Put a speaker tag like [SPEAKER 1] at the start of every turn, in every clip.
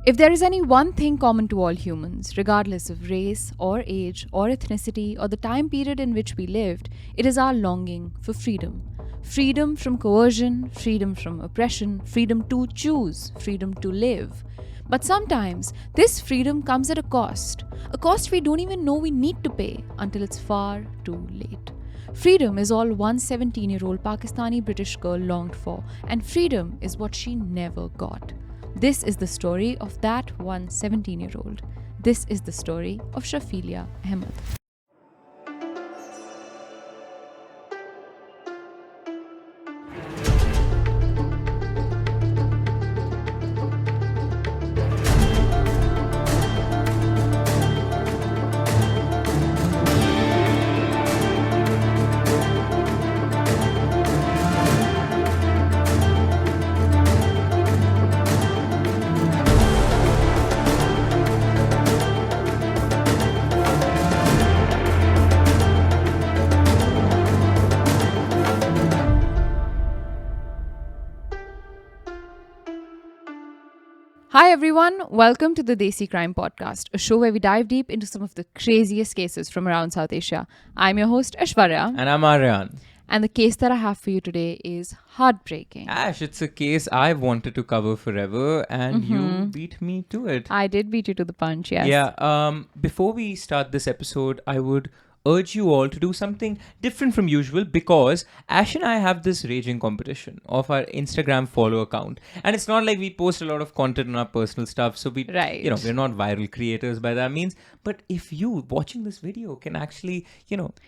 [SPEAKER 1] If there is any one thing common to all humans, regardless of race or age or ethnicity or the time period in which we lived, it is our longing for freedom. Freedom from coercion, freedom from oppression, freedom to choose, freedom to live. But sometimes this freedom comes at a cost we don't even know we need to pay until it's far too late. Freedom is all one 17-year-old Pakistani British girl longed for, and freedom is what she never got. This is the story of that one 17-year-old. This is the story of Shafelia Ahmed. Hi everyone, welcome to the Desi Crime Podcast, a show where we dive deep into some of the craziest cases from around South Asia. I'm your host Aishwarya.
[SPEAKER 2] And I'm Aryaan.
[SPEAKER 1] And the case that I have for you today is heartbreaking.
[SPEAKER 2] Ash, it's a case I've wanted to cover forever and you beat me to it.
[SPEAKER 1] I did beat you to the punch, yes.
[SPEAKER 2] Yeah, before we start this episode, I would urge you all to do something different from usual because Ash and I have this raging competition of our Instagram follow account. And it's not like we post a lot of content on our personal stuff. So we're not viral creators by that means. But if you watching this video can actually,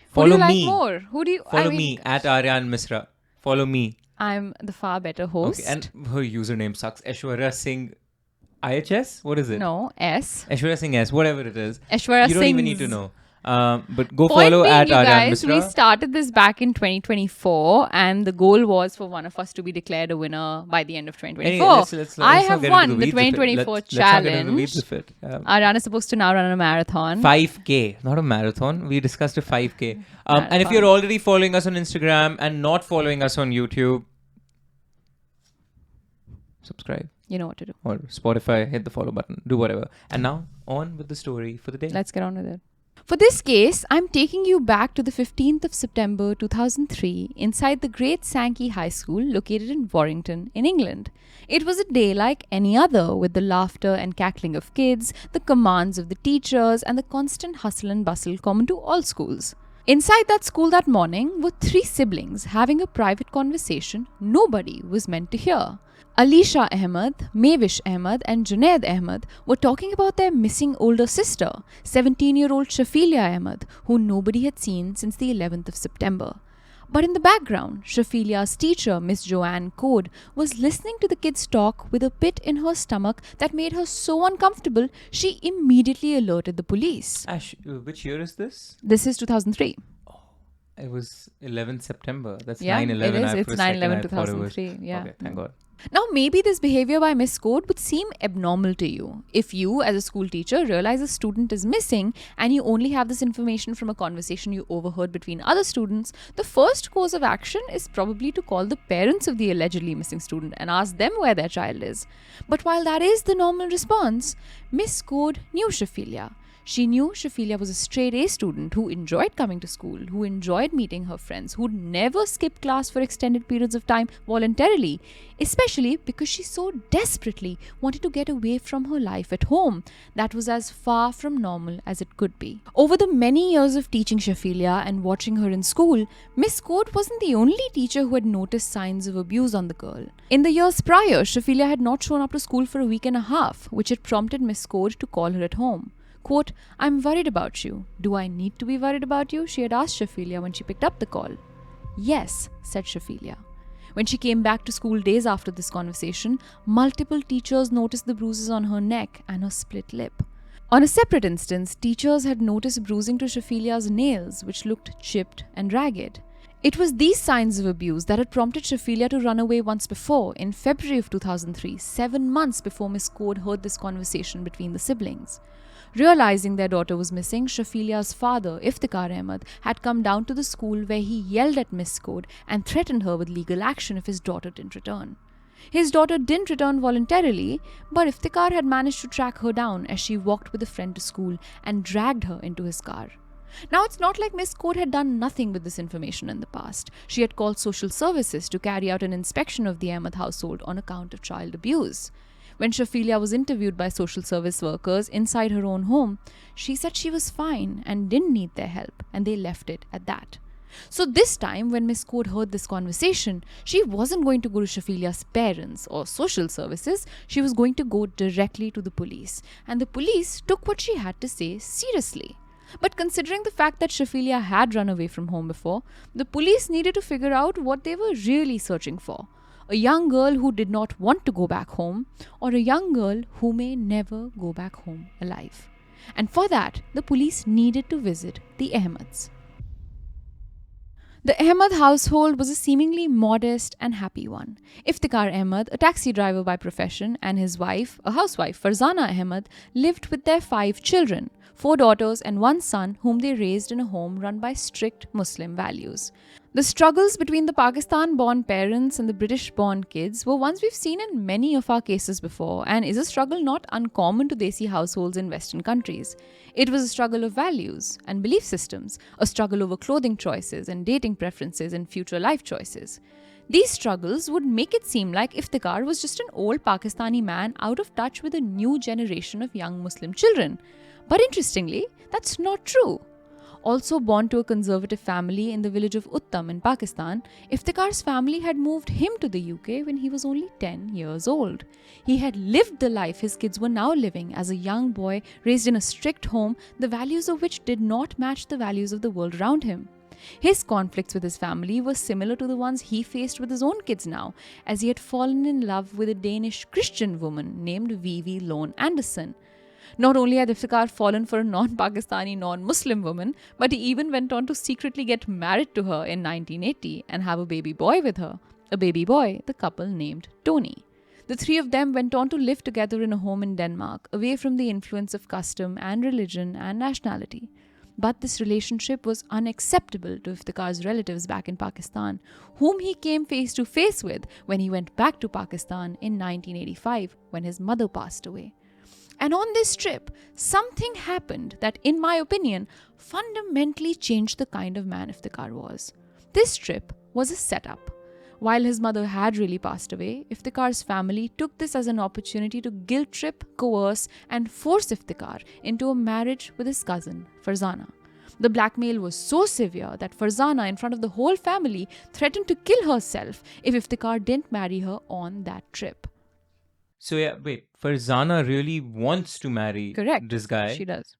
[SPEAKER 2] follow me.
[SPEAKER 1] More? Who do you
[SPEAKER 2] follow me at Aryaan Misra. Follow me.
[SPEAKER 1] I'm the far better host.
[SPEAKER 2] Okay, and her username sucks. Aishwarya Singh IHS? What is it?
[SPEAKER 1] No, S.
[SPEAKER 2] Aishwarya Singh S, whatever it is.
[SPEAKER 1] Aishwarya
[SPEAKER 2] You don't
[SPEAKER 1] Singh's.
[SPEAKER 2] even need to know. But go follow at Aryaan Misra.
[SPEAKER 1] We started this back in 2024 and the goal was for one of us to be declared a winner by the end of 2024.
[SPEAKER 2] Anyway, let's
[SPEAKER 1] I have won the 2024 challenge. Aryaan is supposed to now run a marathon.
[SPEAKER 2] 5K, not a marathon. We discussed a 5K. And if you're already following us on Instagram and not following us on YouTube, subscribe.
[SPEAKER 1] You know what to do.
[SPEAKER 2] Or Spotify, hit the follow button. Do whatever. And now, on with the story for the day.
[SPEAKER 1] Let's get on with it. For this case, I'm taking you back to the 15th of September 2003 inside the Great Sankey High School located in Warrington in England. It was a day like any other with the laughter and cackling of kids, the commands of the teachers and the constant hustle and bustle common to all schools. Inside that school that morning were three siblings having a private conversation nobody was meant to hear. Alisha Ahmed, Mavish Ahmed and Junaid Ahmed were talking about their missing older sister, 17-year-old Shafelia Ahmed, who nobody had seen since the 11th of September. But in the background, Shafilia's teacher, Miss Joanne Code, was listening to the kids talk with a pit in her stomach that made her so uncomfortable, she immediately alerted the police.
[SPEAKER 2] Ash, which year is this?
[SPEAKER 1] This is 2003.
[SPEAKER 2] It was 11th September. That's 9/11.
[SPEAKER 1] It is. It's 9/11, 2003. Yeah.
[SPEAKER 2] Okay, thank God.
[SPEAKER 1] Now, maybe this behavior by Miss Code would seem abnormal to you. If you, as a school teacher, realize a student is missing and you only have this information from a conversation you overheard between other students, the first course of action is probably to call the parents of the allegedly missing student and ask them where their child is. But while that is the normal response, Miss Code knew Shafelia. She knew Shafelia was a straight A student who enjoyed coming to school, who enjoyed meeting her friends, who'd never skip class for extended periods of time voluntarily, especially because she so desperately wanted to get away from her life at home. That was as far from normal as it could be. Over the many years of teaching Shafelia and watching her in school, Miss Code wasn't the only teacher who had noticed signs of abuse on the girl. In the years prior, Shafelia had not shown up to school for a week and a half, which had prompted Miss Code to call her at home. Quote, "I'm worried about you. Do I need to be worried about you?" she had asked Shafelia when she picked up the call. "Yes," said Shafelia. When she came back to school days after this conversation, multiple teachers noticed the bruises on her neck and her split lip. On a separate instance, teachers had noticed bruising to Shafelia's nails, which looked chipped and ragged. It was these signs of abuse that had prompted Shafelia to run away once before, in February of 2003, 7 months before Miss Code heard this conversation between the siblings. Realizing their daughter was missing, Shafelia's father, Iftikhar Ahmed, had come down to the school where he yelled at Miss Code and threatened her with legal action if his daughter didn't return. His daughter didn't return voluntarily, but Iftikhar had managed to track her down as she walked with a friend to school and dragged her into his car. Now, it's not like Miss Code had done nothing with this information in the past. She had called social services to carry out an inspection of the Ahmed household on account of child abuse. When Shafilea was interviewed by social service workers inside her own home, she said she was fine and didn't need their help, and they left it at that. So this time, when Miss Code heard this conversation, she wasn't going to go to Shafilia's parents or social services. She was going to go directly to the police. And the police took what she had to say seriously. But considering the fact that Shafilea had run away from home before, the police needed to figure out what they were really searching for. A young girl who did not want to go back home, or a young girl who may never go back home alive. And for that, the police needed to visit the Ahmeds. The Ahmed household was a seemingly modest and happy one. Iftikhar Ahmed, a taxi driver by profession, and his wife, a housewife, Farzana Ahmed, lived with their 5 children, 4 daughters and 1 son, whom they raised in a home run by strict Muslim values. The struggles between the Pakistan-born parents and the British-born kids were ones we've seen in many of our cases before, and is a struggle not uncommon to Desi households in Western countries. It was a struggle of values and belief systems, a struggle over clothing choices and dating preferences and future life choices. These struggles would make it seem like Iftikhar was just an old Pakistani man out of touch with a new generation of young Muslim children. But interestingly, that's not true. Also born to a conservative family in the village of Uttam in Pakistan, Iftikhar's family had moved him to the UK when he was only 10 years old. He had lived the life his kids were now living as a young boy raised in a strict home, the values of which did not match the values of the world around him. His conflicts with his family were similar to the ones he faced with his own kids now, as he had fallen in love with a Danish Christian woman named Vivi Lone Anderson. Not only had Iftikhar fallen for a non-Pakistani, non-Muslim woman, but he even went on to secretly get married to her in 1980 and have a baby boy with her. A baby boy the couple named Tony. The 3 of them went on to live together in a home in Denmark, away from the influence of custom and religion and nationality. But this relationship was unacceptable to Iftikhar's relatives back in Pakistan, whom he came face to face with when he went back to Pakistan in 1985 when his mother passed away. And on this trip, something happened that, in my opinion, fundamentally changed the kind of man Iftikhar was. This trip was a setup. While his mother had really passed away, Iftikhar's family took this as an opportunity to guilt trip, coerce, and force Iftikhar into a marriage with his cousin, Farzana. The blackmail was so severe that Farzana, in front of the whole family, threatened to kill herself if Iftikhar didn't marry her on that trip.
[SPEAKER 2] So yeah, wait, Farzana really wants to marry
[SPEAKER 1] Correct.
[SPEAKER 2] this guy,
[SPEAKER 1] She does.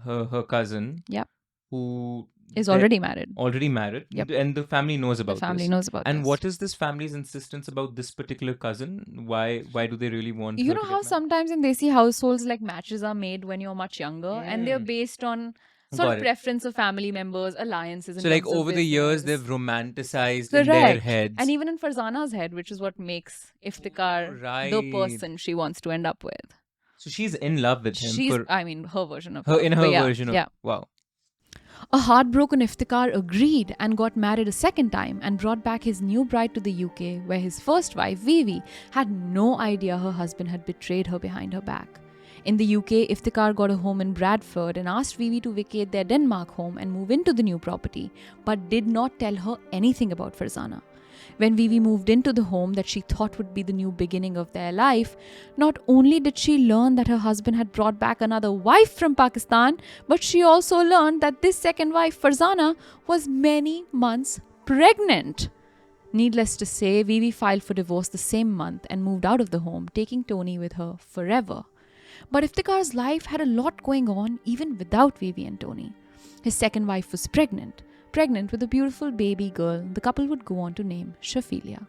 [SPEAKER 2] her cousin,
[SPEAKER 1] Yep.
[SPEAKER 2] who
[SPEAKER 1] Is already married.
[SPEAKER 2] already married,
[SPEAKER 1] Yep.
[SPEAKER 2] and the family knows about
[SPEAKER 1] The family
[SPEAKER 2] this.
[SPEAKER 1] knows about
[SPEAKER 2] And
[SPEAKER 1] this.
[SPEAKER 2] what is this family's insistence about this particular cousin? Why do they really want
[SPEAKER 1] You
[SPEAKER 2] her
[SPEAKER 1] know
[SPEAKER 2] to
[SPEAKER 1] how
[SPEAKER 2] get married?
[SPEAKER 1] sometimes in Desi households, like matches are made when you're much younger, and they're based on sort
[SPEAKER 2] Got
[SPEAKER 1] of
[SPEAKER 2] it.
[SPEAKER 1] preference of family members, alliances. In
[SPEAKER 2] So like
[SPEAKER 1] terms of
[SPEAKER 2] over the years,
[SPEAKER 1] business.
[SPEAKER 2] they've romanticized in their
[SPEAKER 1] Correct.
[SPEAKER 2] heads.
[SPEAKER 1] And even in Farzana's head, which is what makes Iftikhar the
[SPEAKER 2] Right.
[SPEAKER 1] person she wants to end up with.
[SPEAKER 2] So she's in love with him.
[SPEAKER 1] She's,
[SPEAKER 2] for
[SPEAKER 1] I mean, her version of
[SPEAKER 2] her
[SPEAKER 1] love,
[SPEAKER 2] in
[SPEAKER 1] but
[SPEAKER 2] her
[SPEAKER 1] yeah,
[SPEAKER 2] version of
[SPEAKER 1] yeah.
[SPEAKER 2] wow.
[SPEAKER 1] A heartbroken Iftikhar agreed and got married a second time and brought back his new bride to the UK, where his first wife, Vivi, had no idea her husband had betrayed her behind her back. In the UK, Iftikhar got a home in Bradford and asked Vivi to vacate their Denmark home and move into the new property, but did not tell her anything about Farzana. When Vivi moved into the home that she thought would be the new beginning of their life, not only did she learn that her husband had brought back another wife from Pakistan, but she also learned that this second wife, Farzana, was many months pregnant. Needless to say, Vivi filed for divorce the same month and moved out of the home, taking Tony with her forever. But Iftikhar's life had a lot going on even without Vivi and Tony. His second wife was pregnant with a beautiful baby girl the couple would go on to name Shafilea.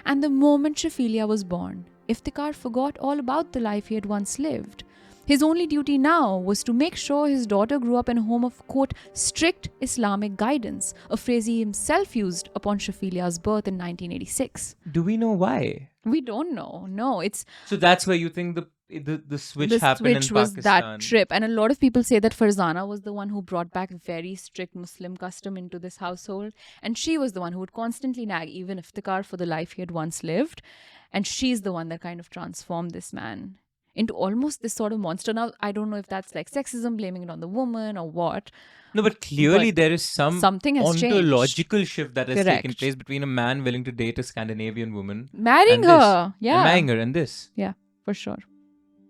[SPEAKER 1] And the moment Shafilea was born, Iftikhar forgot all about the life he had once lived. His only duty now was to make sure his daughter grew up in a home of, quote, strict Islamic guidance, a phrase he himself used upon Shafilia's birth in 1986.
[SPEAKER 2] Do we know why?
[SPEAKER 1] We don't know. No, it's...
[SPEAKER 2] So that's where you think the the switch
[SPEAKER 1] The
[SPEAKER 2] happened in
[SPEAKER 1] switch was that
[SPEAKER 2] Pakistan.
[SPEAKER 1] trip. And a lot of people say that Farzana was the one who brought back very strict Muslim custom into this household. And she was the one who would constantly nag even Iftikhar for the life he had once lived. And she's the one that kind of transformed this man into almost this sort of monster. Now, I don't know if that's like sexism, blaming it on the woman or what.
[SPEAKER 2] No, but clearly
[SPEAKER 1] But
[SPEAKER 2] there is some
[SPEAKER 1] something has changed.
[SPEAKER 2] ontological shift that has taken
[SPEAKER 1] Correct.
[SPEAKER 2] place between a man willing to date a Scandinavian woman
[SPEAKER 1] Marrying
[SPEAKER 2] and this.
[SPEAKER 1] her.
[SPEAKER 2] And
[SPEAKER 1] Yeah.
[SPEAKER 2] marrying her and this.
[SPEAKER 1] Yeah, for sure.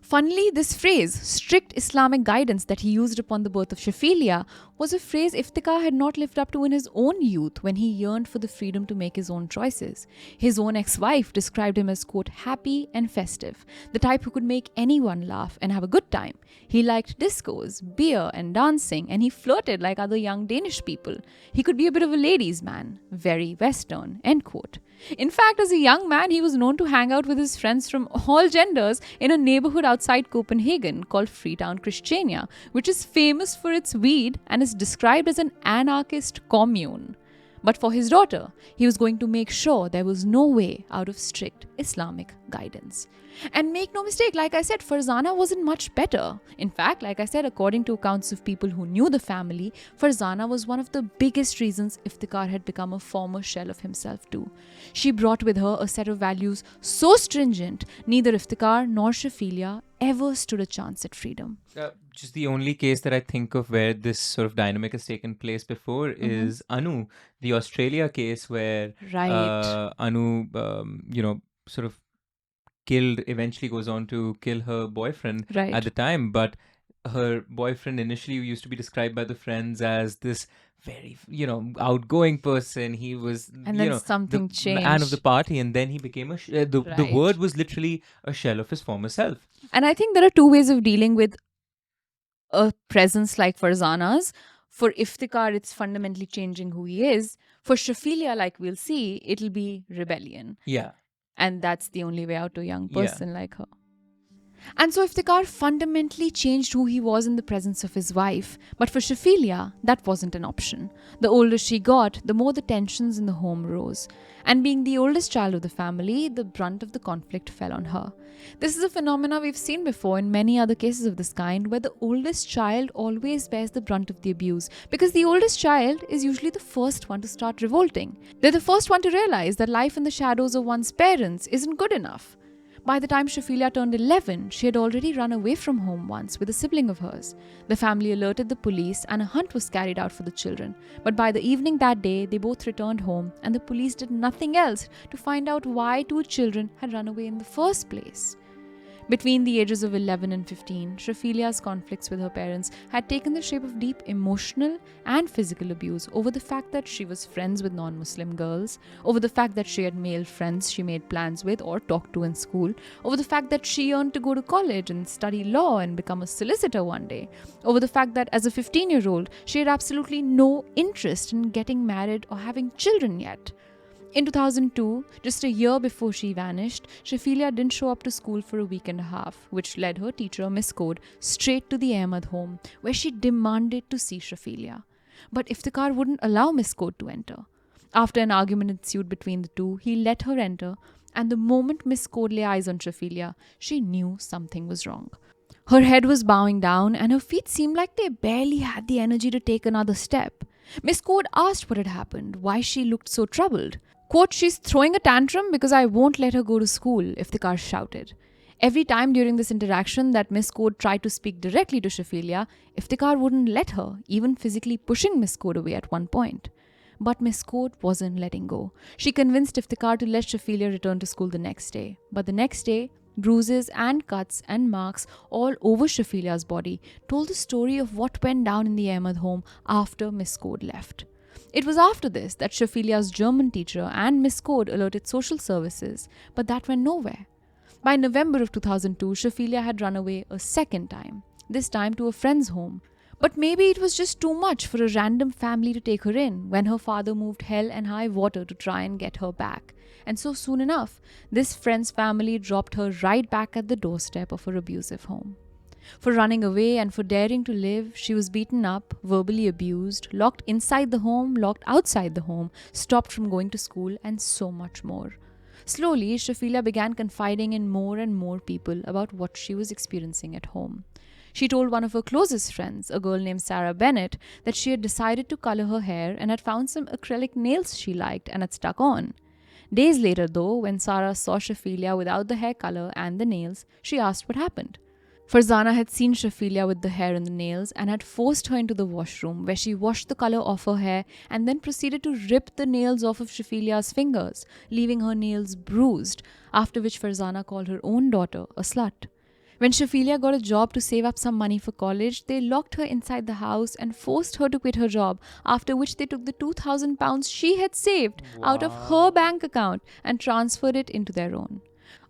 [SPEAKER 1] Funnily, this phrase, strict Islamic guidance that he used upon the birth of Shafilea, was a phrase Iftikhar had not lived up to in his own youth when he yearned for the freedom to make his own choices. His own ex-wife described him as, quote, happy and festive, the type who could make anyone laugh and have a good time. He liked discos, beer and dancing, and he flirted like other young Danish people. He could be a bit of a ladies' man, very Western, end quote. In fact, as a young man, he was known to hang out with his friends from all genders in a neighborhood outside Copenhagen called Freetown, Christiania, which is famous for its weed and is described as an anarchist commune. But for his daughter, he was going to make sure there was no way out of strict Islamic guidance. And make no mistake, like I said, Farzana wasn't much better. In fact, like I said, according to accounts of people who knew the family, Farzana was one of the biggest reasons Iftikhar had become a former shell of himself too. She brought with her a set of values so stringent, neither Iftikhar nor Shafilea ever stood a chance at freedom.
[SPEAKER 2] Just the only case that I think of where this sort of dynamic has taken place before is Anu, the Australia case where
[SPEAKER 1] Right.
[SPEAKER 2] Anu, sort of eventually goes on to kill her boyfriend
[SPEAKER 1] Right.
[SPEAKER 2] at the time, but her boyfriend initially used to be described by the friends as this very, outgoing person. He was,
[SPEAKER 1] And then something
[SPEAKER 2] the man of
[SPEAKER 1] changed.
[SPEAKER 2] the party, and then he became the
[SPEAKER 1] Right.
[SPEAKER 2] word was literally a shell of his former self.
[SPEAKER 1] And I think there are two ways of dealing with a presence like Farzana's. For Iftikhar, it's fundamentally changing who he is. For Shafilea, like we'll see, it'll be rebellion.
[SPEAKER 2] Yeah.
[SPEAKER 1] And that's the only way out to a young
[SPEAKER 2] Yeah.
[SPEAKER 1] person like her. And so Iftikhar fundamentally changed who he was in the presence of his wife. But for Shafilea, that wasn't an option. The older she got, the more the tensions in the home rose. And being the oldest child of the family, the brunt of the conflict fell on her. This is a phenomena we've seen before in many other cases of this kind, where the oldest child always bears the brunt of the abuse, because the oldest child is usually the first one to start revolting. They're the first one to realize that life in the shadows of one's parents isn't good enough. By the time Shafilea turned 11, she had already run away from home once with a sibling of hers. The family alerted the police and a hunt was carried out for the children. But by the evening that day, they both returned home and the police did nothing else to find out why two children had run away in the first place. Between the ages of 11 and 15, Shafilea's conflicts with her parents had taken the shape of deep emotional and physical abuse over the fact that she was friends with non-Muslim girls, over the fact that she had male friends she made plans with or talked to in school, over the fact that she yearned to go to college and study law and become a solicitor one day, over the fact that as a 15-year-old, she had absolutely no interest in getting married or having children yet. In 2002, just a year before she vanished, Shafilea didn't show up to school for a week and a half, which led her teacher, Miss Code, straight to the Ahmed home, where she demanded to see Shafilea. But Iftikhar wouldn't allow Miss Code to enter. After an argument ensued between the two, he let her enter, and the moment Miss Code lay eyes on Shafilea, she knew something was wrong. Her head was bowing down, and her feet seemed like they barely had the energy to take another step. Miss Code asked what had happened, why she looked so troubled. Quote, she's throwing a tantrum because I won't let her go to school, Iftikhar shouted. Every time during this interaction that Miss Code tried to speak directly to Shafilea, Iftikhar wouldn't let her, even physically pushing Miss Code away at one point. But Miss Code wasn't letting go. She convinced Iftikhar to let Shafilea return to school the next day. But the next day, bruises and cuts and marks all over Shafilea's body told the story of what went down in the Ahmed home after Miss Code left. It was after this that Shafilea's German teacher and Miss Code alerted social services, but that went nowhere. By November of 2002, Shafilea had run away a second time, this time to a friend's home. But maybe it was just too much for a random family to take her in when her father moved hell and high water to try and get her back. And so soon enough, this friend's family dropped her right back at the doorstep of her abusive home. For running away and for daring to live, she was beaten up, verbally abused, locked inside the home, locked outside the home, stopped from going to school, and so much more. Slowly, Shafilea began confiding in more and more people about what she was experiencing at home. She told one of her closest friends, a girl named Sarah Bennett, that she had decided to color her hair and had found some acrylic nails she liked and had stuck on. Days later, though, when Sarah saw Shafilea without the hair color and the nails, she asked what happened. Farzana had seen Shafilea with the hair and the nails and had forced her into the washroom, where she washed the color off her hair and then proceeded to rip the nails off of Shafilea's fingers, leaving her nails bruised, after which Farzana called her own daughter a slut. When Shafilea got a job to save up some money for college, they locked her inside the house and forced her to quit her job, after which they took the £2,000 she had saved out of her bank account and transferred it into their own.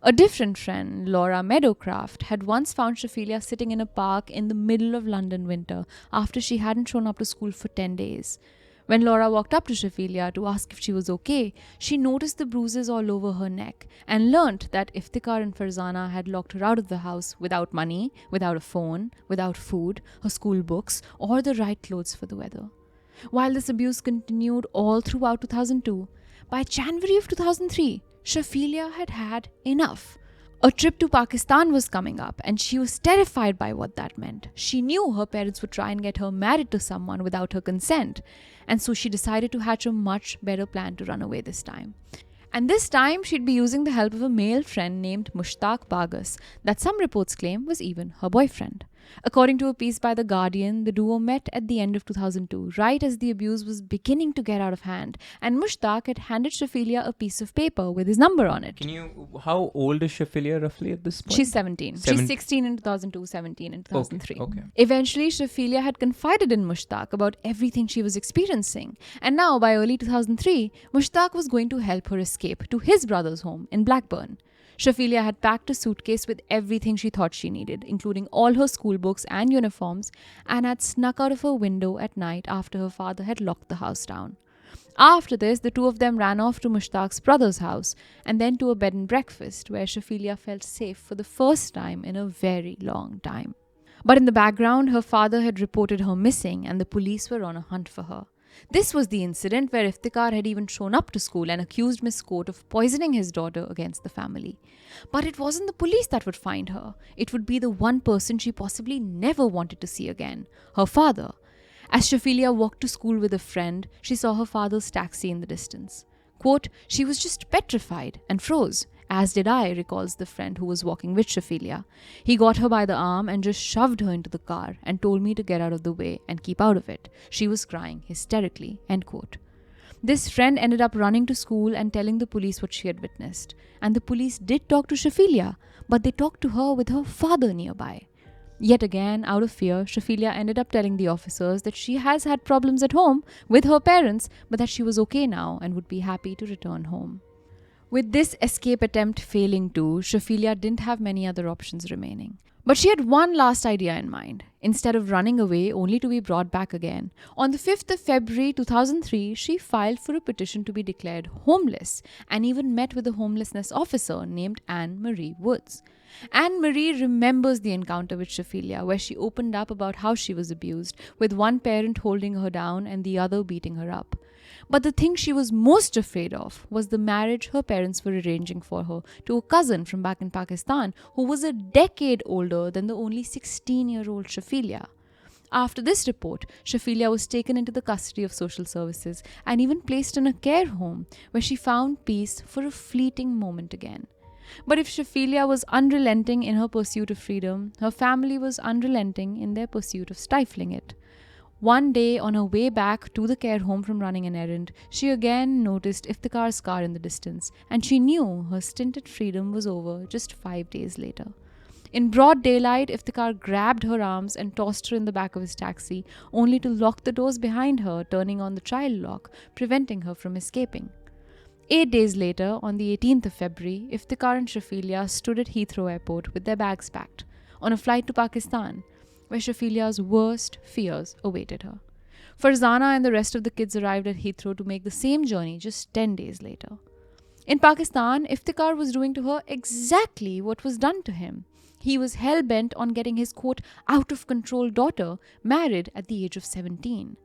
[SPEAKER 1] A different friend, Laura Meadowcraft, had once found Shafilea sitting in a park in the middle of London winter after she hadn't shown up to school for 10 days. When Laura walked up to Shafilea to ask if she was okay, she noticed the bruises all over her neck and learnt that Iftikhar and Farzana had locked her out of the house without money, without a phone, without food, her school books, or the right clothes for the weather. While this abuse continued all throughout 2002, by January of 2003, Shafilea had had enough. A trip to Pakistan was coming up and she was terrified by what that meant. She knew her parents would try and get her married to someone without her consent, and so she decided to hatch a much better plan to run away this time. And this time she'd be using the help of a male friend named Mushtaq Bagas that some reports claim was even her boyfriend. According to a piece by The Guardian, the duo met at the end of 2002, right as the abuse was beginning to get out of hand, and Mushtaq had handed Shafilea a piece of paper with his number on it.
[SPEAKER 2] How old is Shafilea roughly at this point?
[SPEAKER 1] She's 17. She's 16 in 2002, 17 in 2003.
[SPEAKER 2] Okay.
[SPEAKER 1] Eventually, Shafilea had confided in Mushtaq about everything she was experiencing. And now, by early 2003, Mushtaq was going to help her escape to his brother's home in Blackburn. Shafilea had packed a suitcase with everything she thought she needed, including all her school books and uniforms, and had snuck out of her window at night after her father had locked the house down. After this, the two of them ran off to Mushtaq's brother's house and then to a bed and breakfast where Shafilea felt safe for the first time in a very long time. But in the background, her father had reported her missing and the police were on a hunt for her. This was the incident where Iftikhar had even shown up to school and accused Miss Court of poisoning his daughter against the family. But it wasn't the police that would find her. It would be the one person she possibly never wanted to see again, her father. As Shafilea walked to school with a friend, she saw her father's taxi in the distance. Quote, "She was just petrified and froze, as did I," recalls the friend who was walking with Shafilea. "He got her by the arm and just shoved her into the car and told me to get out of the way and keep out of it. She was crying hysterically," end quote. This friend ended up running to school and telling the police what she had witnessed. And the police did talk to Shafilea, but they talked to her with her father nearby. Yet again, out of fear, Shafilea ended up telling the officers that she has had problems at home with her parents, but that she was okay now and would be happy to return home. With this escape attempt failing too, Shafilea didn't have many other options remaining. But she had one last idea in mind. Instead of running away only to be brought back again, on the 5th of February 2003, she filed for a petition to be declared homeless and even met with a homelessness officer named Anne Marie Woods. Anne Marie remembers the encounter with Shafilea, where she opened up about how she was abused, with one parent holding her down and the other beating her up. But the thing she was most afraid of was the marriage her parents were arranging for her to a cousin from back in Pakistan who was a decade older than the only 16-year-old Shafilea. After this report, Shafilea was taken into the custody of social services and even placed in a care home where she found peace for a fleeting moment again. But if Shafilea was unrelenting in her pursuit of freedom, her family was unrelenting in their pursuit of stifling it. One day, on her way back to the care home from running an errand, she again noticed Iftikhar's car in the distance, and she knew her stint at freedom was over just 5 days later. In broad daylight, Iftikhar grabbed her arms and tossed her in the back of his taxi, only to lock the doors behind her, turning on the child lock, preventing her from escaping. 8 days later, on the 18th of February, Iftikhar and Shafilea stood at Heathrow Airport with their bags packed, on a flight to Pakistan, where Shafilea's worst fears awaited her. Farzana and the rest of the kids arrived at Heathrow to make the same journey just 10 days later. In Pakistan, Iftikhar was doing to her exactly what was done to him. He was hell-bent on getting his, quote, out-of-control daughter married at the age of 17.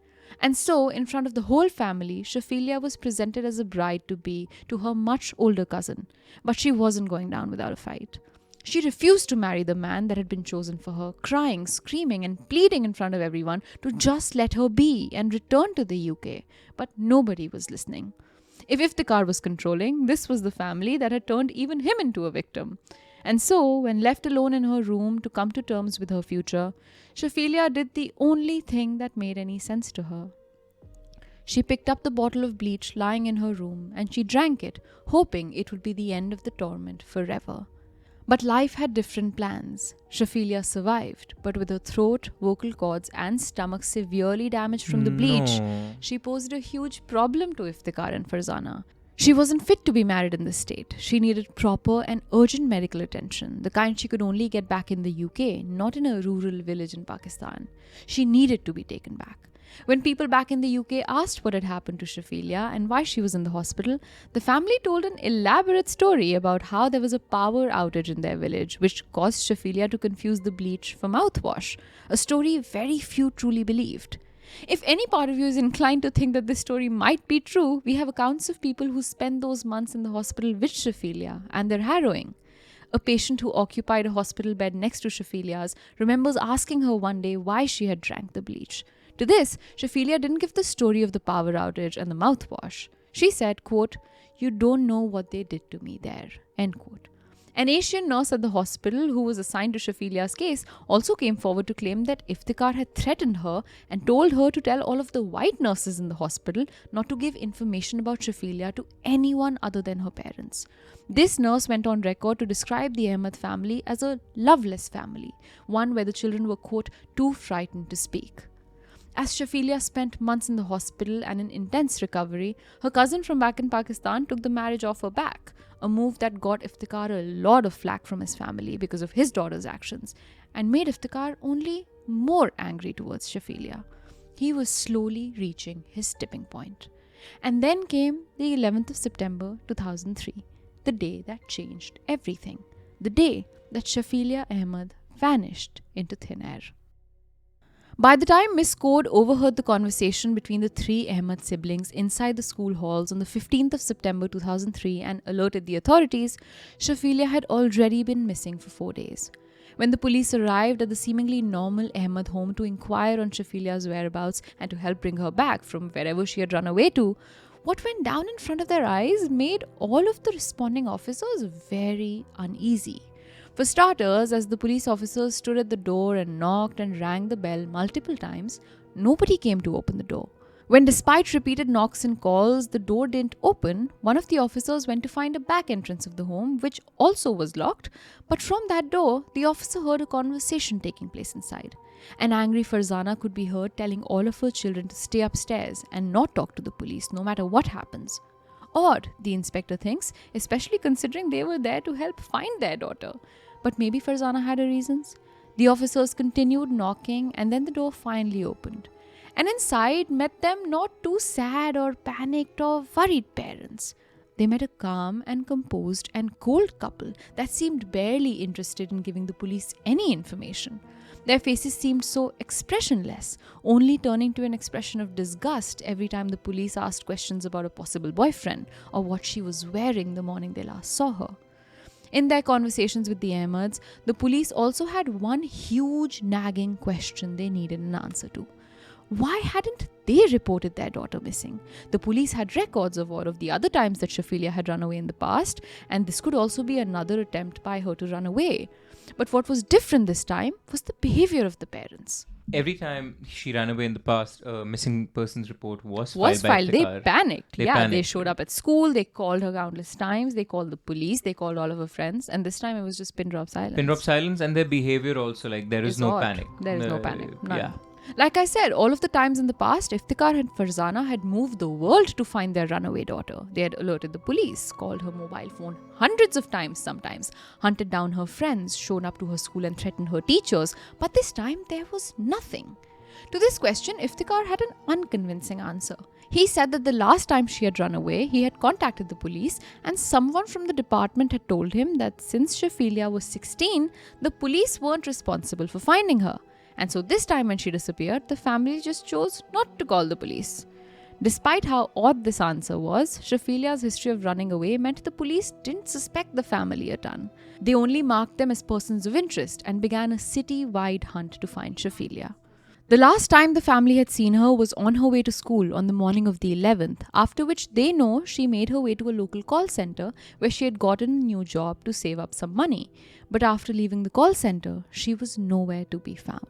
[SPEAKER 1] And so, in front of the whole family, Shafilea was presented as a bride-to-be to her much older cousin. But she wasn't going down without a fight. She refused to marry the man that had been chosen for her, crying, screaming, and pleading in front of everyone to just let her be and return to the UK. But nobody was listening. If Iftikhar was controlling, this was the family that had turned even him into a victim. And so, when left alone in her room to come to terms with her future, Shafilea did the only thing that made any sense to her. She picked up the bottle of bleach lying in her room and she drank it, hoping it would be the end of the torment forever. But life had different plans. Shafilea survived, but with her throat, vocal cords, and stomach severely damaged from the bleach, she posed a huge problem to Iftikhar and Farzana. She wasn't fit to be married in this state. She needed proper and urgent medical attention, the kind she could only get back in the UK, not in a rural village in Pakistan. She needed to be taken back. When people back in the UK asked what had happened to Shafilea and why she was in the hospital, the family told an elaborate story about how there was a power outage in their village, which caused Shafilea to confuse the bleach for mouthwash, a story very few truly believed. If any part of you is inclined to think that this story might be true, we have accounts of people who spent those months in the hospital with Shafilea, and they're harrowing. A patient who occupied a hospital bed next to Shafelea's remembers asking her one day why she had drank the bleach. To this, Shafilea didn't give the story of the power outage and the mouthwash. She said, quote, "You don't know what they did to me there," end quote. An Asian nurse at the hospital who was assigned to Shafelea's case also came forward to claim that Iftikhar had threatened her and told her to tell all of the white nurses in the hospital not to give information about Shafilea to anyone other than her parents. This nurse went on record to describe the Ahmed family as a loveless family, one where the children were, quote, "too frightened to speak." As Shafilea spent months in the hospital and in intense recovery, her cousin from back in Pakistan took the marriage offer back, a move that got Iftikhar a lot of flack from his family because of his daughter's actions, and made Iftikhar only more angry towards Shafilea. He was slowly reaching his tipping point. And then came the 11th of September 2003, the day that changed everything, the day that Shafelia Ahmed vanished into thin air. By the time Miss Code overheard the conversation between the three Ahmed siblings inside the school halls on the 15th of September 2003 and alerted the authorities, Shafilea had already been missing for 4 days. When the police arrived at the seemingly normal Ahmed home to inquire on Shafelea's whereabouts and to help bring her back from wherever she had run away to, what went down in front of their eyes made all of the responding officers very uneasy. For starters, as the police officers stood at the door and knocked and rang the bell multiple times, nobody came to open the door. When, despite repeated knocks and calls, the door didn't open, one of the officers went to find a back entrance of the home, which also was locked, but from that door, the officer heard a conversation taking place inside. An angry Farzana could be heard telling all of her children to stay upstairs and not talk to the police no matter what happens. Odd, the inspector thinks, especially considering they were there to help find their daughter. But maybe Farzana had her reasons. The officers continued knocking and then the door finally opened. And inside met them not too sad or panicked or worried parents. They met a calm and composed and cold couple that seemed barely interested in giving the police any information. Their faces seemed so expressionless, only turning to an expression of disgust every time the police asked questions about a possible boyfriend or what she was wearing the morning they last saw her. In their conversations with the Ahmeds, the police also had one huge nagging question they needed an answer to. Why hadn't they reported their daughter missing? The police had records of all of the other times that Shafilea had run away in the past, and this could also be another attempt by her to run away. But what was different this time was the behavior of the parents.
[SPEAKER 2] Every time she ran away in the past, a missing persons report was
[SPEAKER 1] filed. They panicked. They
[SPEAKER 2] panicked.
[SPEAKER 1] Showed up at school. They called her countless times. They called the police. They called all of her friends. And this time it was just pin drop silence.
[SPEAKER 2] Pin drop silence, and their behavior also, like, there is no panic.
[SPEAKER 1] There is no panic. None.
[SPEAKER 2] Yeah.
[SPEAKER 1] Like I said, all of the times in the past, Iftikhar and Farzana had moved the world to find their runaway daughter. They had alerted the police, called her mobile phone hundreds of times sometimes, hunted down her friends, shown up to her school and threatened her teachers. But this time, there was nothing. To this question, Iftikhar had an unconvincing answer. He said that the last time she had run away, he had contacted the police and someone from the department had told him that since Shafelia was 16, the police weren't responsible for finding her. And so this time when she disappeared, the family just chose not to call the police. Despite how odd this answer was, Shafelea's history of running away meant the police didn't suspect the family a ton. They only marked them as persons of interest and began a city-wide hunt to find Shafelia. The last time the family had seen her was on her way to school on the morning of the 11th, after which they know she made her way to a local call center where she had gotten a new job to save up some money. But after leaving the call center, she was nowhere to be found.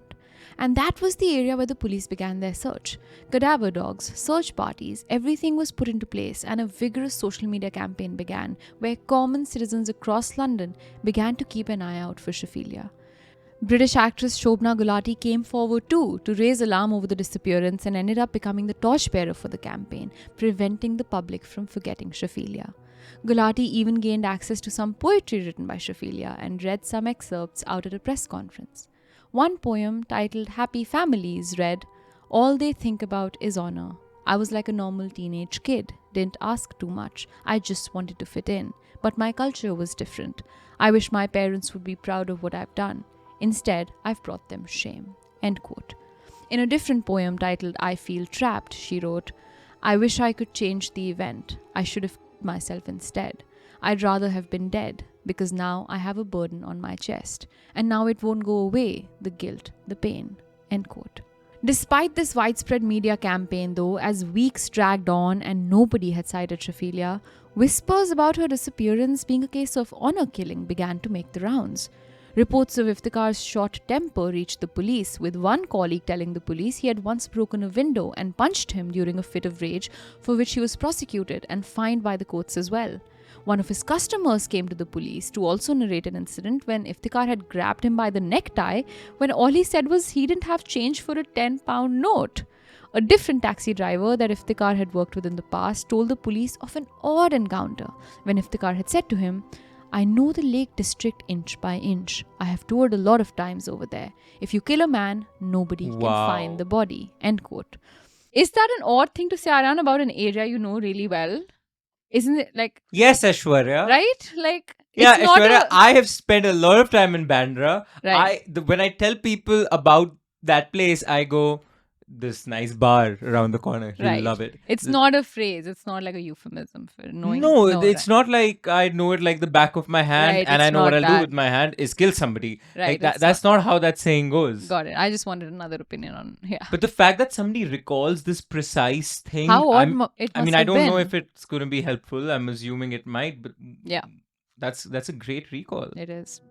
[SPEAKER 1] And that was the area where the police began their search. Cadaver dogs, search parties, everything was put into place, and a vigorous social media campaign began where common citizens across London began to keep an eye out for Shafelia. British actress Shobna Gulati came forward too to raise alarm over the disappearance and ended up becoming the torchbearer for the campaign, preventing the public from forgetting Shafelia. Gulati even gained access to some poetry written by Shafelia and read some excerpts out at a press conference. One poem titled Happy Families read, "All they think about is honor. I was like a normal teenage kid, didn't ask too much, I just wanted to fit in. But my culture was different. I wish my parents would be proud of what I've done. Instead, I've brought them shame." End quote. In a different poem titled I Feel Trapped, she wrote, "I wish I could change the event. I should have killed myself instead. I'd rather have been dead, because now I have a burden on my chest. And now it won't go away, the guilt, the pain." End quote. Despite this widespread media campaign though, as weeks dragged on and nobody had sighted Shafelia, whispers about her disappearance being a case of honor killing began to make the rounds. Reports of Iftikhar's short temper reached the police, with one colleague telling the police he had once broken a window and punched him during a fit of rage, for which he was prosecuted and fined by the courts as well. One of his customers came to the police to also narrate an incident when Iftikhar had grabbed him by the necktie when all he said was he didn't have change for a £10 note. A different taxi driver that Iftikhar had worked with in the past told the police of an odd encounter when Iftikhar had said to him, "I know the Lake District inch by inch. I have toured a lot of times over there. If you kill a man, nobody can find the body." End quote. Is that an odd thing to say, Aryaan, about an area you know really well? Isn't it like...
[SPEAKER 2] Yes, Aishwarya.
[SPEAKER 1] Right? Like,
[SPEAKER 2] Yeah,
[SPEAKER 1] it's not
[SPEAKER 2] Aishwarya, I have spent a lot of time in Bandra.
[SPEAKER 1] Right.
[SPEAKER 2] When I tell people about that place, I go, this nice bar around the corner. You'll love it.
[SPEAKER 1] It's not a phrase. It's not like a euphemism for knowing.
[SPEAKER 2] No, it's not like I know it like the back of my hand,
[SPEAKER 1] Right,
[SPEAKER 2] and I
[SPEAKER 1] it's
[SPEAKER 2] know what
[SPEAKER 1] not
[SPEAKER 2] I'll do
[SPEAKER 1] that.
[SPEAKER 2] with my hand is kill somebody.
[SPEAKER 1] Right,
[SPEAKER 2] Like
[SPEAKER 1] it's
[SPEAKER 2] that's not how that saying goes.
[SPEAKER 1] Got it. I just wanted another opinion on... Yeah.
[SPEAKER 2] But the fact that somebody recalls this precise thing,
[SPEAKER 1] How odd
[SPEAKER 2] I mean, I don't know if it's going to be helpful. I'm assuming it might, but
[SPEAKER 1] Yeah,
[SPEAKER 2] that's a great recall.
[SPEAKER 1] it is.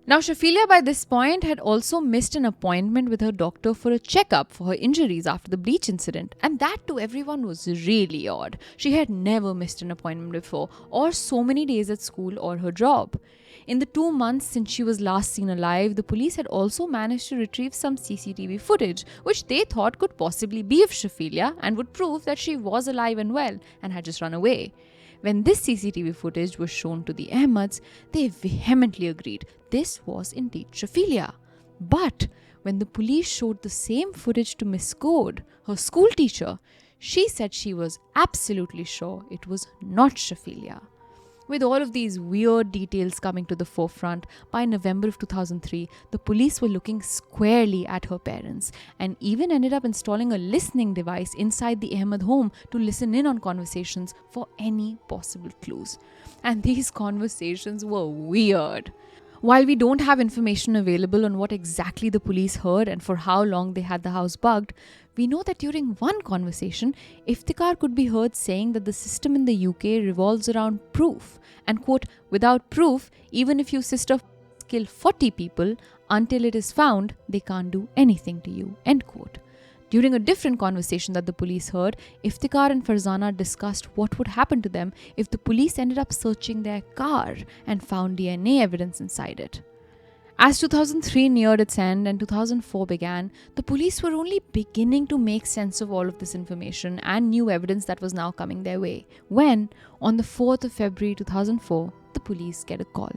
[SPEAKER 1] Now, Shafelia by this point had also missed an appointment with her doctor for a checkup for her injuries after the bleach incident, and that to everyone was really odd. She had never missed an appointment before, or so many days at school or her job. In the 2 months since she was last seen alive, the police had also managed to retrieve some CCTV footage, which they thought could possibly be of Shafelia and would prove that she was alive and well and had just run away. When this CCTV footage was shown to the Ahmeds, they vehemently agreed this was indeed Shafelia. But when the police showed the same footage to Miss Code, her school teacher, she said she was absolutely sure it was not Shafelia. With all of these weird details coming to the forefront, by November of 2003, the police were looking squarely at her parents and even ended up installing a listening device inside the Ahmed home to listen in on conversations for any possible clues. And these conversations were weird. While we don't have information available on what exactly the police heard and for how long they had the house bugged, we know that during one conversation, Iftikhar could be heard saying that the system in the UK revolves around proof. And quote, "Without proof, even if you sister kill 40 people, until it is found, they can't do anything to you." End quote. During a different conversation that the police heard, Iftikhar and Farzana discussed what would happen to them if the police ended up searching their car and found DNA evidence inside it. As 2003 neared its end and 2004 began, the police were only beginning to make sense of all of this information and new evidence that was now coming their way, when, on the 4th of February 2004, the police get a call.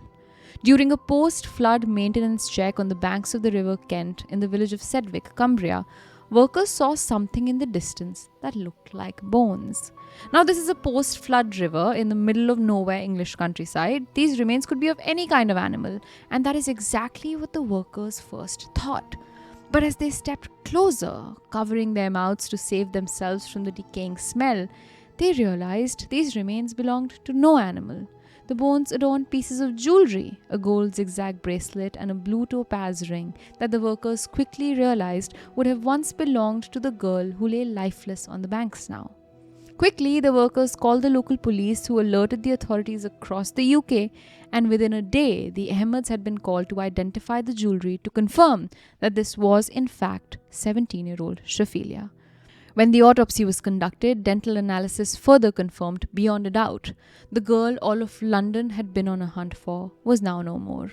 [SPEAKER 1] During a post-flood maintenance check on the banks of the River Kent in the village of Sedgwick, Cumbria, workers saw something in the distance that looked like bones. Now, this is a post-flood river in the middle of nowhere English countryside. These remains could be of any kind of animal, and that is exactly what the workers first thought. But as they stepped closer, covering their mouths to save themselves from the decaying smell, they realized these remains belonged to no animal. The bones adorned pieces of jewelry, a gold zigzag bracelet and a blue topaz ring that the workers quickly realized would have once belonged to the girl who lay lifeless on the banks now. Quickly, the workers called the local police, who alerted the authorities across the UK, and within a day, the Ahmeds had been called to identify the jewelry to confirm that this was in fact 17-year-old Shafilea. When the autopsy was conducted, dental analysis further confirmed beyond a doubt the girl all of London had been on a hunt for was now no more.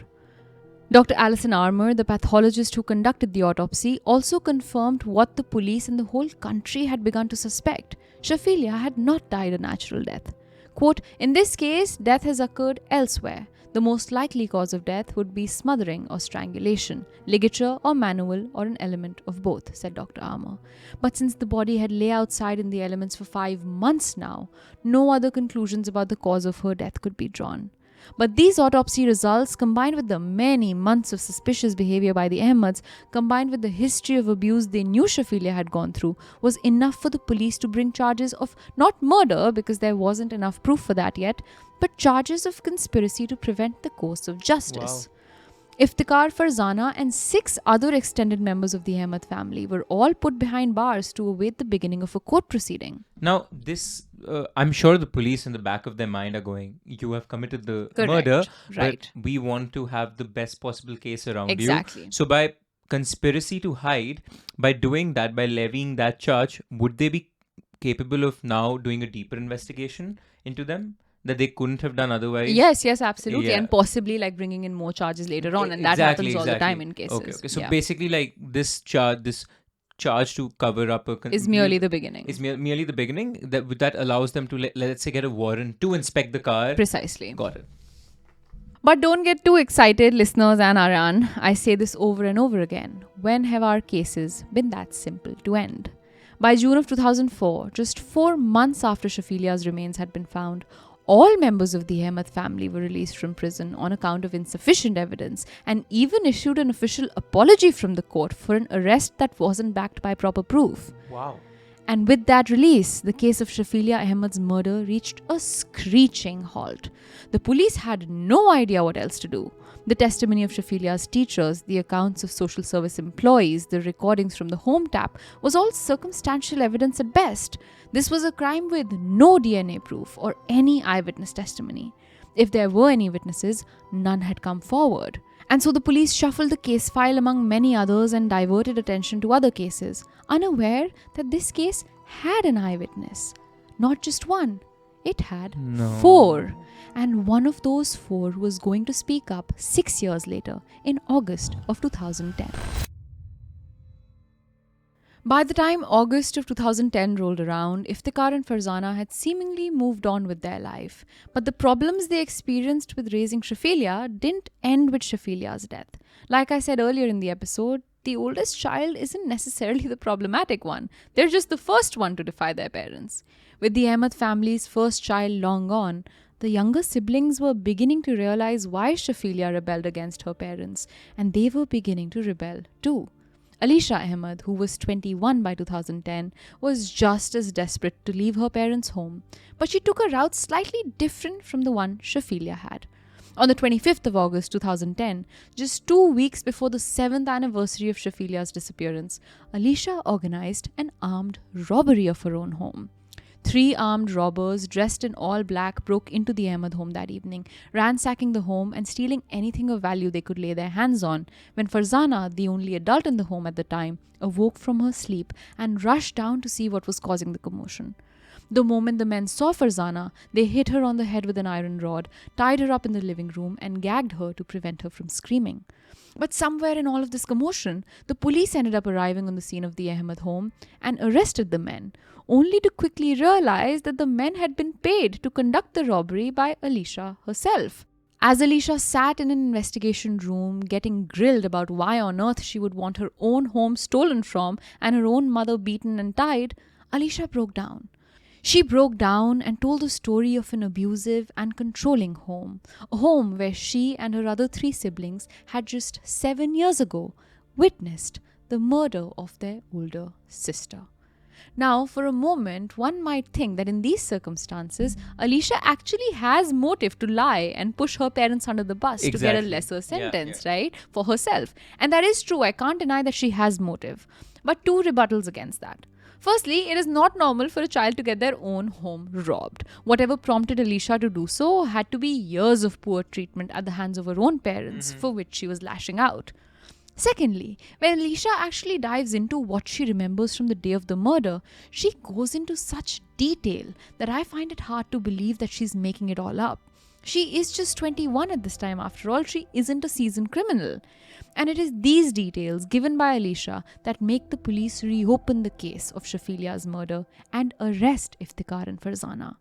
[SPEAKER 1] Dr. Alison Armour, the pathologist who conducted the autopsy, also confirmed what the police and the whole country had begun to suspect. Shafilea had not died a natural death. Quote, "In this case, death has occurred elsewhere. The most likely cause of death would be smothering or strangulation, ligature or manual, or an element of both," said Dr. Armour. But since the body had lay outside in the elements for 5 months now, no other conclusions about the cause of her death could be drawn. But these autopsy results, combined with the many months of suspicious behavior by the Ahmeds, combined with the history of abuse they knew Shafilea had gone through, was enough for the police to bring charges of not murder, because there wasn't enough proof for that yet, but charges of conspiracy to prevent the course of justice.
[SPEAKER 2] Wow.
[SPEAKER 1] Iftikhar Farzana and 6 other extended members of the Ahmed family were all put behind bars to await the beginning of a court proceeding.
[SPEAKER 2] Now, this, I'm sure the police in the back of their mind are going, you have committed the
[SPEAKER 1] Correct.
[SPEAKER 2] murder,
[SPEAKER 1] Right.
[SPEAKER 2] but we want to have the best possible case around
[SPEAKER 1] Exactly.
[SPEAKER 2] you. So by conspiracy to hide, by doing that, by levying that charge, would they be capable of now doing a deeper investigation into them that they couldn't have done otherwise?
[SPEAKER 1] Yes, absolutely.
[SPEAKER 2] Yeah.
[SPEAKER 1] And possibly like bringing in more charges later on. And that happens all the time in cases.
[SPEAKER 2] Okay. So
[SPEAKER 1] Yeah.
[SPEAKER 2] basically, like this charge to cover up
[SPEAKER 1] Is merely the beginning.
[SPEAKER 2] is merely the beginning that allows them to let's say get a warrant to inspect the car.
[SPEAKER 1] Precisely.
[SPEAKER 2] Got it.
[SPEAKER 1] But don't get too excited, listeners and Aryaan. I say this over and over again. When have our cases been that simple to end? By June of 2004, just 4 months after Shafilea's remains had been found, all members of the Ahmed family were released from prison on account of insufficient evidence, and even issued an official apology from the court for an arrest that wasn't backed by proper proof.
[SPEAKER 2] Wow.
[SPEAKER 1] And with that release, the case of Shafelia Ahmed's murder reached a screeching halt. The police had no idea what else to do. The testimony of Shafilia's teachers, the accounts of social service employees, the recordings from the home tap was all circumstantial evidence at best. This was a crime with no DNA proof or any eyewitness testimony. If there were any witnesses, none had come forward. And so the police shuffled the case file among many others and diverted attention to other cases, unaware that this case had an eyewitness. Not just one, it had 4. And one of those 4 was going to speak up 6 years later, in August of 2010. By the time August of 2010 rolled around, Iftikhar and Farzana had seemingly moved on with their life. But the problems they experienced with raising Shafilea didn't end with Shafilia's death. Like I said earlier in the episode, the oldest child isn't necessarily the problematic one. They're just the first one to defy their parents. With the Ahmed family's first child long gone, the younger siblings were beginning to realize why Shafilea rebelled against her parents, and they were beginning to rebel too. Alisha Ahmed, who was 21 by 2010, was just as desperate to leave her parents' home, but she took a route slightly different from the one Shafilea had. On the 25th of August 2010, just 2 weeks before the 7th anniversary of Shafilia's disappearance, Alisha organized an armed robbery of her own home. 3 armed robbers dressed in all black broke into the Ahmed home that evening, ransacking the home and stealing anything of value they could lay their hands on, when Farzana, the only adult in the home at the time, awoke from her sleep and rushed down to see what was causing the commotion. The moment the men saw Farzana, they hit her on the head with an iron rod, tied her up in the living room, and gagged her to prevent her from screaming. But somewhere in all of this commotion, the police ended up arriving on the scene of the Ahmed home and arrested the men, only to quickly realize that the men had been paid to conduct the robbery by Alisha herself. As Alisha sat in an investigation room getting grilled about why on earth she would want her own home stolen from and her own mother beaten and tied, Alisha broke down. She broke down and told the story of an abusive and controlling home, a home where she and her other 3 siblings had just 7 years ago witnessed the the murder of their older sister. Now, for a moment, one might think that in these circumstances, Alicia actually has motive to lie and push her parents under the bus to get a
[SPEAKER 2] Exactly.
[SPEAKER 1] lesser sentence,
[SPEAKER 2] Yeah.
[SPEAKER 1] right? For herself. And that is true. I can't deny that she has motive. But two rebuttals against that. Firstly, it is not normal for a child to get their own home robbed. Whatever prompted Alicia to do so had to be years of poor treatment at the hands of her own parents, for which she was lashing out. Secondly, when Alicia actually dives into what she remembers from the day of the murder, she goes into such detail that I find it hard to believe that she's making it all up. She is just 21 at this time, after all, she isn't a seasoned criminal. And it is these details given by Alicia that make the police reopen the case of Shafelea's murder and arrest Iftikhar and Farzana.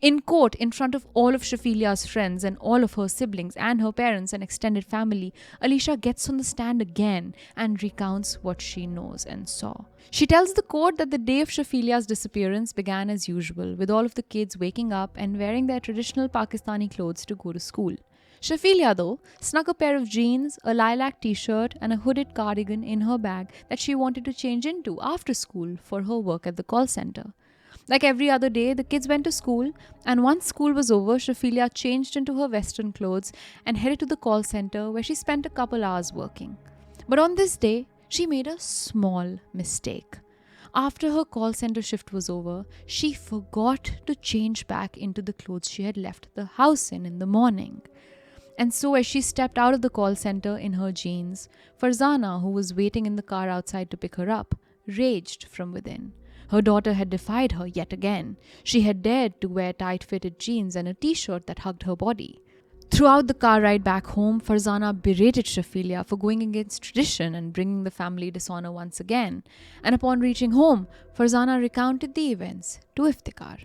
[SPEAKER 1] In court, in front of all of Shafelea's friends and all of her siblings and her parents and extended family, Alicia gets on the stand again and recounts what she knows and saw. She tells the court that the day of Shafelea's disappearance began as usual, with all of the kids waking up and wearing their traditional Pakistani clothes to go to school. Shafelia, though, snuck a pair of jeans, a lilac t-shirt and a hooded cardigan in her bag that she wanted to change into after school for her work at the call center. Like every other day, the kids went to school, and once school was over, Shafelia changed into her Western clothes and headed to the call center where she spent a couple hours working. But on this day, she made a small mistake. After her call center shift was over, she forgot to change back into the clothes she had left the house in the morning. And so, as she stepped out of the call center in her jeans, Farzana, who was waiting in the car outside to pick her up, raged from within. Her daughter had defied her yet again. She had dared to wear tight-fitted jeans and a t-shirt that hugged her body. Throughout the car ride back home, Farzana berated Shafelia for going against tradition and bringing the family dishonor once again. And upon reaching home, Farzana recounted the events to Iftikhar.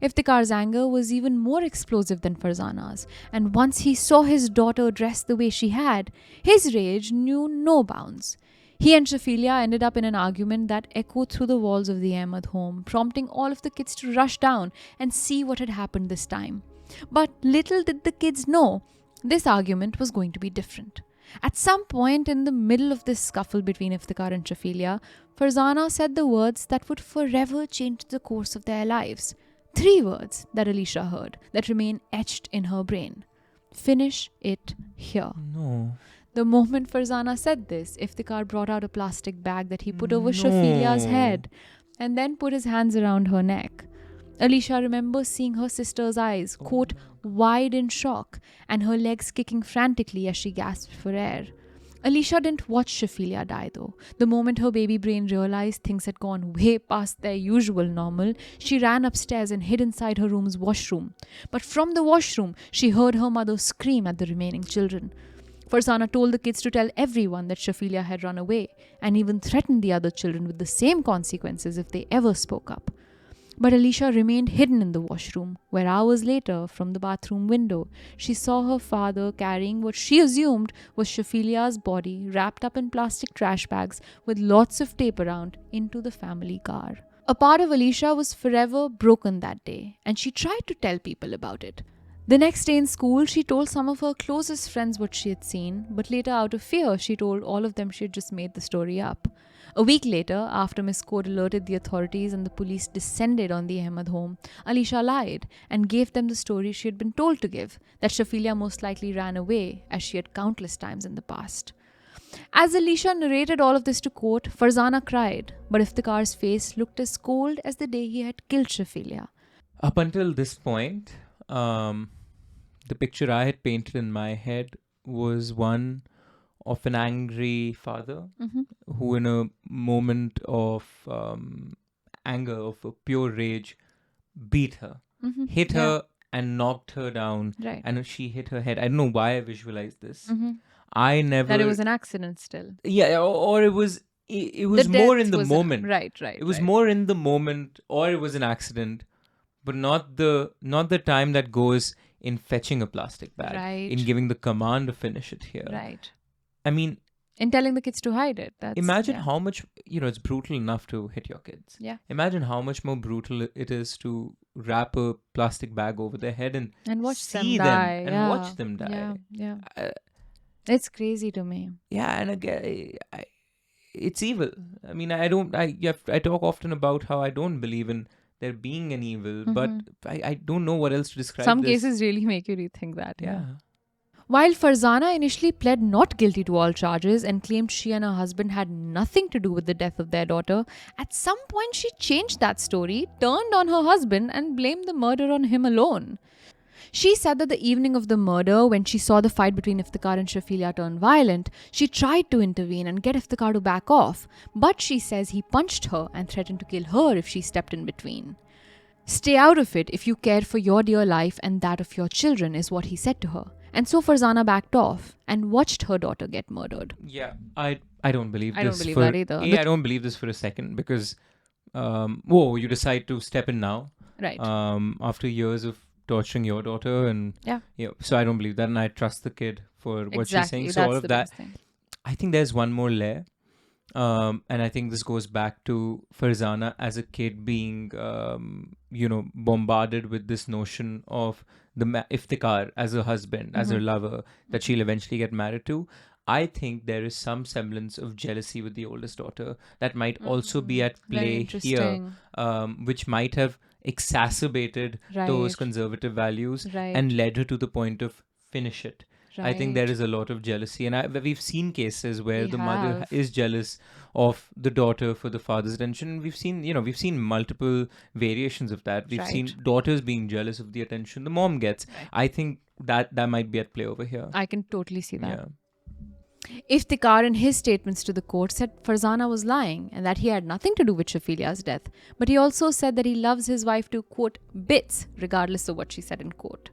[SPEAKER 1] Iftikhar's anger was even more explosive than Farzana's, and once he saw his daughter dressed the way she had, his rage knew no bounds. He and Shafelia ended up in an argument that echoed through the walls of the Ahmed home, prompting all of the kids to rush down and see what had happened this time. But little did the kids know, this argument was going to be different. At some point in the middle of this scuffle between Iftikhar and Shafelia, Farzana said the words that would forever change the course of their lives. 3 words that Alicia heard that remain etched in her brain. Finish it here.
[SPEAKER 2] No.
[SPEAKER 1] The moment Farzana said this, Iftikhar brought out a plastic bag that he put over Shafelia's head and then put his hands around her neck. Alicia remembers seeing her sister's eyes, quote, wide in shock, and her legs kicking frantically as she gasped for air. Alicia didn't watch Shafelia die though. The moment her baby brain realized things had gone way past their usual normal, she ran upstairs and hid inside her room's washroom. But from the washroom, she heard her mother scream at the remaining children. Farzana told the kids to tell everyone that Shafelia had run away and even threatened the other children with the same consequences if they ever spoke up. But Alicia remained hidden in the washroom, where hours later, from the bathroom window, she saw her father carrying what she assumed was Shafelia's body wrapped up in plastic trash bags with lots of tape around into the family car. A part of Alicia was forever broken that day, and she tried to tell people about it. The next day in school, she told some of her closest friends what she had seen, but later, out of fear, she told all of them she had just made the story up. A week later, after Miss Code alerted the authorities and the police descended on the Ahmed home, Alicia lied and gave them the story she had been told to give, that Shafelia most likely ran away, as she had countless times in the past. As Alicia narrated all of this to court, Farzana cried, but Iftikhar's face looked as cold as the day he had killed Shafelia.
[SPEAKER 2] Up until this point, the picture I had painted in my head was one of an angry father who, in a moment of anger, of a pure rage, beat her, hit her and knocked her down.
[SPEAKER 1] Right.
[SPEAKER 2] And she hit her head. I don't know why I visualized this. I never...
[SPEAKER 1] That it was an accident still.
[SPEAKER 2] Yeah, or it was more in the moment.
[SPEAKER 1] Right.
[SPEAKER 2] It was more in the moment, or it was an accident, but not the time that goes in fetching a plastic bag,
[SPEAKER 1] Right.
[SPEAKER 2] in giving the command to finish it here.
[SPEAKER 1] Right.
[SPEAKER 2] I mean,
[SPEAKER 1] In telling the kids to hide it.
[SPEAKER 2] imagine how much, it's brutal enough to hit your kids.
[SPEAKER 1] Yeah.
[SPEAKER 2] Imagine how much more brutal it is to wrap a plastic bag over their head and
[SPEAKER 1] watch
[SPEAKER 2] see
[SPEAKER 1] them die.
[SPEAKER 2] and watch them die.
[SPEAKER 1] Yeah.
[SPEAKER 2] Uh,
[SPEAKER 1] It's crazy to me.
[SPEAKER 2] yeah, and again, it's evil. I mean, I don't. I talk often about how I don't believe in there being an evil, but I don't know what else to describe
[SPEAKER 1] Some
[SPEAKER 2] this.
[SPEAKER 1] cases really make you rethink that.
[SPEAKER 2] Yeah.
[SPEAKER 1] While Farzana initially pled not guilty to all charges and claimed she and her husband had nothing to do with the death of their daughter, at some point she changed that story, turned on her husband, and blamed the murder on him alone. She said that the evening of the murder, when she saw the fight between Iftikhar and Shafilea turn violent, she tried to intervene and get Iftikhar to back off, but she says he punched her and threatened to kill her if she stepped in between. Stay out of it if you care for your dear life and that of your children, is what he said to her. And so Farzana backed off and watched her daughter get murdered.
[SPEAKER 2] Yeah, I don't believe this.
[SPEAKER 1] I don't believe that either.
[SPEAKER 2] Yeah, I don't believe this for a second because, whoa, you decide to step in now.
[SPEAKER 1] Right.
[SPEAKER 2] After years of torturing your daughter and so I don't believe that, and I trust the kid for what she's saying. So all of that, I think there's one more layer. And I think this goes back to Farzana as a kid being, bombarded with this notion of the Iftikhar as a husband, as her lover, that she'll eventually get married to. I think there is some semblance of jealousy with the oldest daughter that might also be at play here, which might have exacerbated those conservative values and led her to the point of finish it. I think there is a lot of jealousy, and we've seen cases where the mother is jealous of the daughter for the father's attention. We've seen multiple variations of that. We've seen daughters being jealous of the attention the mom gets. I think that might be at play over here.
[SPEAKER 1] I can totally see that. Iftikhar, in his statements to the court, said Farzana was lying and that he had nothing to do with Shafilia's death. But he also said that he loves his wife to, quote, bits, regardless of what she said in court.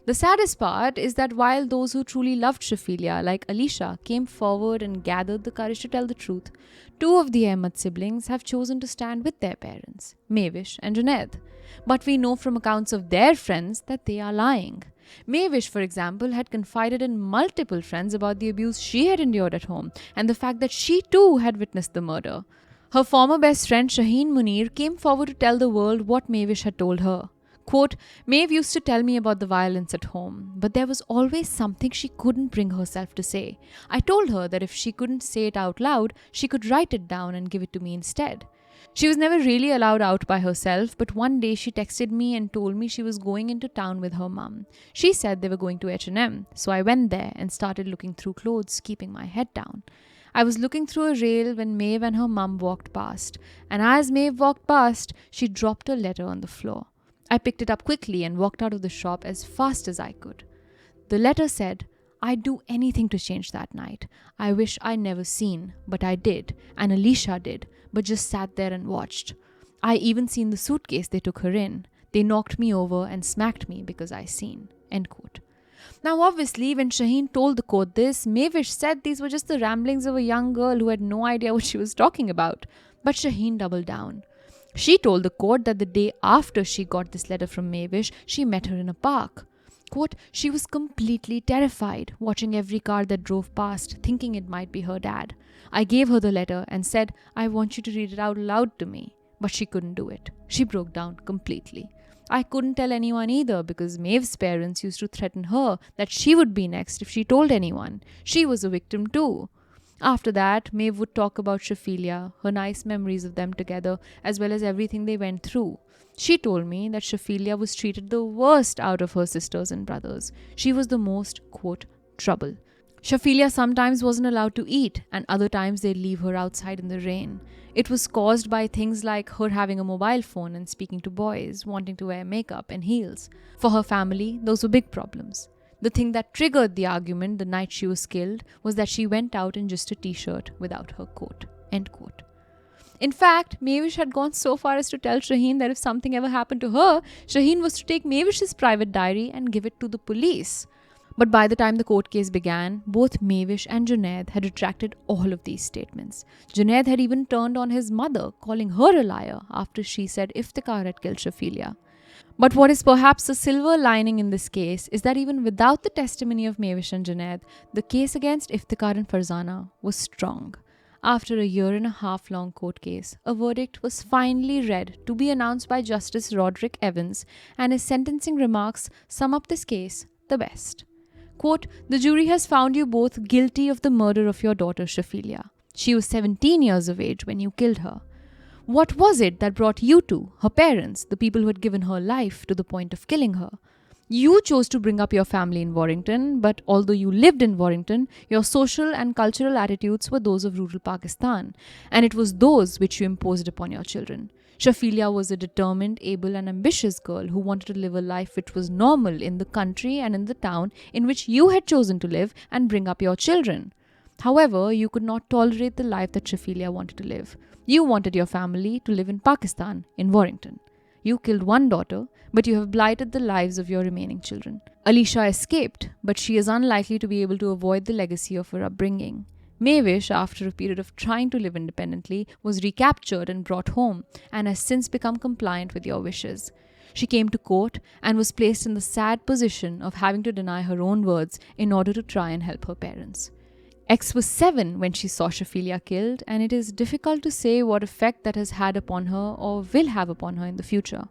[SPEAKER 1] The saddest part is that while those who truly loved Shafilea, like Alisha, came forward and gathered the courage to tell the truth, two of the Ahmed siblings have chosen to stand with their parents, Mavish and Junaid. But we know from accounts of their friends that they are lying. Mavish, for example, had confided in multiple friends about the abuse she had endured at home and the fact that she too had witnessed the murder. Her former best friend Shaheen Munir came forward to tell the world what Mavish had told her. Quote, Maeve used to tell me about the violence at home, but there was always something she couldn't bring herself to say. I told her that if she couldn't say it out loud, she could write it down and give it to me instead. She was never really allowed out by herself, but one day she texted me and told me she was going into town with her mum. She said they were going to H&M, so I went there and started looking through clothes, keeping my head down. I was looking through a rail when Maeve and her mum walked past, and as Maeve walked past, she dropped a letter on the floor. I picked it up quickly and walked out of the shop as fast as I could. The letter said, I'd do anything to change that night. I wish I never seen, but I did, and Alisha did, but just sat there and watched. I even seen the suitcase they took her in. They knocked me over and smacked me because I seen. End quote. Now obviously, when Shaheen told the court this, Mavish said these were just the ramblings of a young girl who had no idea what she was talking about. But Shaheen doubled down. She told the court that the day after she got this letter from Mavish, she met her in a park. Quote, she was completely terrified, watching every car that drove past, thinking it might be her dad. I gave her the letter and said, I want you to read it out loud to me. But she couldn't do it. She broke down completely. I couldn't tell anyone either because Maeve's parents used to threaten her that she would be next if she told anyone. She was a victim too. After that, Maeve would talk about Shafilea, her nice memories of them together, as well as everything they went through. She told me that Shafilea was treated the worst out of her sisters and brothers. She was the most, quote, trouble. Shafilea sometimes wasn't allowed to eat, and other times they'd leave her outside in the rain. It was caused by things like her having a mobile phone and speaking to boys, wanting to wear makeup and heels. For her family, those were big problems. The thing that triggered the argument the night she was killed was that she went out in just a t-shirt without her coat. End quote. In fact, Mavish had gone so far as to tell Shaheen that if something ever happened to her, Shaheen was to take Mavish's private diary and give it to the police. But by the time the court case began, both Mavish and Junaid had retracted all of these statements. Junaid had even turned on his mother, calling her a liar after she said Iftikhar had killed Shafilea. But what is perhaps a silver lining in this case is that even without the testimony of Mavish and Junaid, the case against Iftikhar and Farzana was strong. After a 1.5 year long court case, a verdict was finally read to be announced by Justice Roderick Evans, and his sentencing remarks sum up this case the best. Quote, the jury has found you both guilty of the murder of your daughter Shafilea. She was 17 years of age when you killed her. What was it that brought you two, her parents, the people who had given her life, to the point of killing her? You chose to bring up your family in Warrington, but although you lived in Warrington, your social and cultural attitudes were those of rural Pakistan, and it was those which you imposed upon your children. Shafilea was a determined, able, and ambitious girl who wanted to live a life which was normal in the country and in the town in which you had chosen to live and bring up your children. However, you could not tolerate the life that Shafilea wanted to live. You wanted your family to live in Pakistan, in Warrington. You killed one daughter, but you have blighted the lives of your remaining children. Alisha escaped, but she is unlikely to be able to avoid the legacy of her upbringing. Mavish, after a period of trying to live independently, was recaptured and brought home, and has since become compliant with your wishes. She came to court and was placed in the sad position of having to deny her own words in order to try and help her parents. X was 7 when she saw Shafilea killed, and it is difficult to say what effect that has had upon her or will have upon her in the future.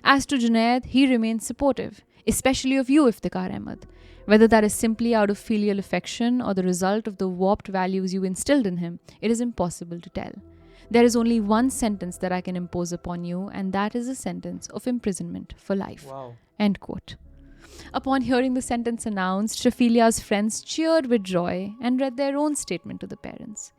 [SPEAKER 1] As to Junaid, he remains supportive, especially of you, Iftikhar Ahmed. Whether that is simply out of filial affection or the result of the warped values you instilled in him, it is impossible to tell. There is only one sentence that I can impose upon you, and that is a sentence of imprisonment for life.
[SPEAKER 2] Wow.
[SPEAKER 1] End quote. Upon hearing the sentence announced, Shafilea's friends cheered with joy and read their own statement to the parents.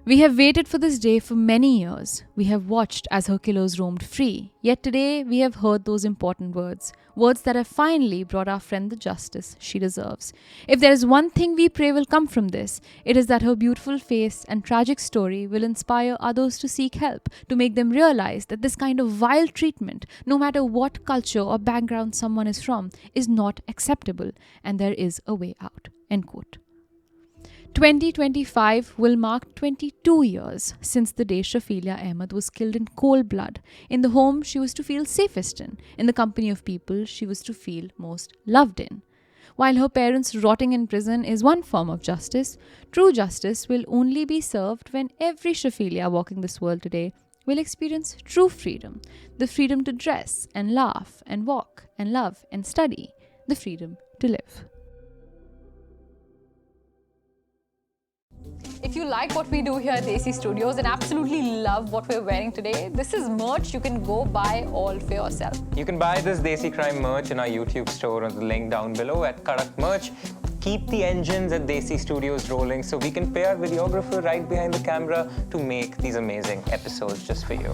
[SPEAKER 1] We have waited for this day for many years. We have watched as her killers roamed free. Yet today we have heard those important words. Words that have finally brought our friend the justice she deserves. If there is one thing we pray will come from this, it is that her beautiful face and tragic story will inspire others to seek help, to make them realize that this kind of vile treatment, no matter what culture or background someone is from, is not acceptable, and there is a way out. End quote. 2025 will mark 22 years since the day Shafelia Ahmed was killed in cold blood, in the home she was to feel safest in the company of people she was to feel most loved in. While her parents rotting in prison is one form of justice, true justice will only be served when every Shafelia walking this world today will experience true freedom, the freedom to dress and laugh and walk and love and study, the freedom to live. If you like what we do here at Desi Studios and absolutely love what we're wearing today, this is merch you can go buy all for yourself.
[SPEAKER 2] You can buy this Desi Crime merch in our YouTube store on the link down below at Karak Merch. Keep the engines at Desi Studios rolling so we can pay our videographer right behind the camera to make these amazing episodes just for you.